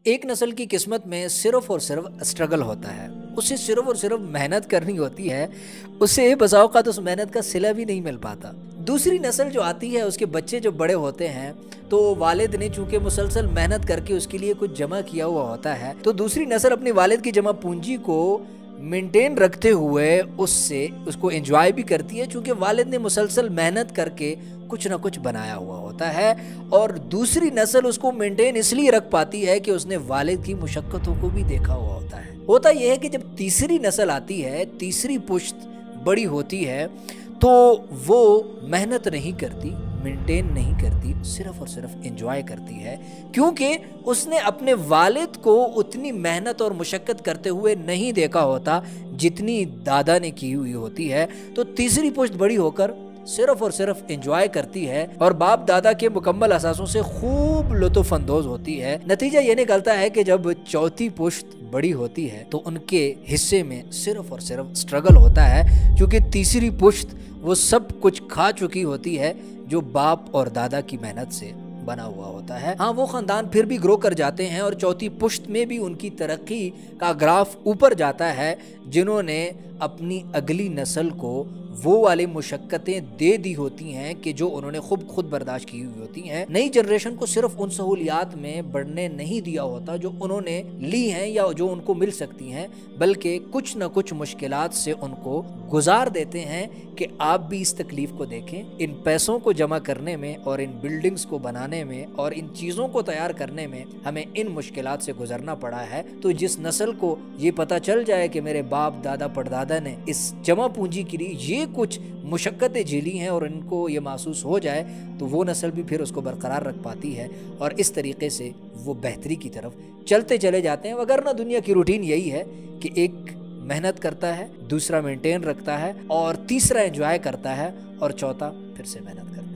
एक नस्ल की किस्मत में सिर्फ और सिर्फ स्ट्रगल होता है। उसे सिर्फ और सिर्फ मेहनत करनी होती है। उसे बसा औक़ात उस मेहनत का सिला भी नहीं मिल पाता। दूसरी नस्ल जो आती है, उसके बच्चे जब बड़े होते हैं तो वालिद ने चूंकि मुसलसल मेहनत करके उसके लिए कुछ जमा किया हुआ होता है, तो दूसरी नस्ल अपनी वालिद की जमा पूंजी को मेंटेन रखते हुए उसको एंजॉय भी करती है, चूंकि वालिद ने मुसलसल मेहनत करके कुछ ना कुछ बनाया हुआ होता है। और दूसरी नस्ल उसको मेंटेन इसलिए रख पाती है कि उसने वालिद की मुशक्क़तों को भी देखा हुआ होता है। होता यह है कि जब तीसरी नस्ल आती है, तीसरी पुश्त बड़ी होती है, तो वो मेहनत नहीं करती, मेंटेन नहीं करती, सिर्फ और सिर्फ एंजॉय करती है, क्योंकि उसने अपने वालिद को उतनी मेहनत और मुशक्क़त करते हुए नहीं देखा होता जितनी दादा ने की हुई होती है। तो तीसरी पुश्त बड़ी होकर सिर्फ और सिर्फ एंजॉय करती है और बाप दादा के मुकम्मल असासों से खूब लुत्फ़ अंदोज होती है। नतीजा ये निकलता है कि जब चौथी पुश्त बड़ी होती है तो उनके हिस्से में सिर्फ और सिर्फ स्ट्रगल होता है, क्योंकि तीसरी पुश्त वो सब कुछ खा चुकी होती है जो बाप और दादा की मेहनत से बना हुआ होता है। हाँ, वो ख़ानदान फिर भी ग्रो कर जाते हैं और चौथी पुश्त में भी उनकी तरक्की का ग्राफ ऊपर जाता है, जिन्होंने अपनी अगली नस्ल को वो वाली मुशक्क़तें दे दी होती हैं कि जो उन्होंने खुद बर्दाश्त की हुई होती हैं। नई जनरेशन को सिर्फ उन सहूलियात में बढ़ने नहीं दिया होता जो उन्होंने ली हैं या जो उनको मिल सकती हैं, बल्कि कुछ न कुछ मुश्किलात से उनको गुजार देते हैं कि आप भी इस तकलीफ को देखें। इन पैसों को जमा करने में और इन बिल्डिंग्स को बनाने में और इन चीज़ों को तैयार करने में हमें इन मुश्किलात से गुजरना पड़ा है। तो जिस नस्ल को ये पता चल जाए कि मेरे बाप दादा परदादा ने इस जमा पूंजी के लिए ये कुछ मुशक्क़तें झेली हैं और इनको ये महसूस हो जाए, तो वो नस्ल भी फिर उसको बरकरार रख पाती है और इस तरीके से वो बेहतरी की तरफ चलते चले जाते हैं। वगरना दुनिया की रूटीन यही है कि एक मेहनत करता है, दूसरा मेंटेन रखता है और तीसरा एंजॉय करता है और चौथा फिर से मेहनत करता है।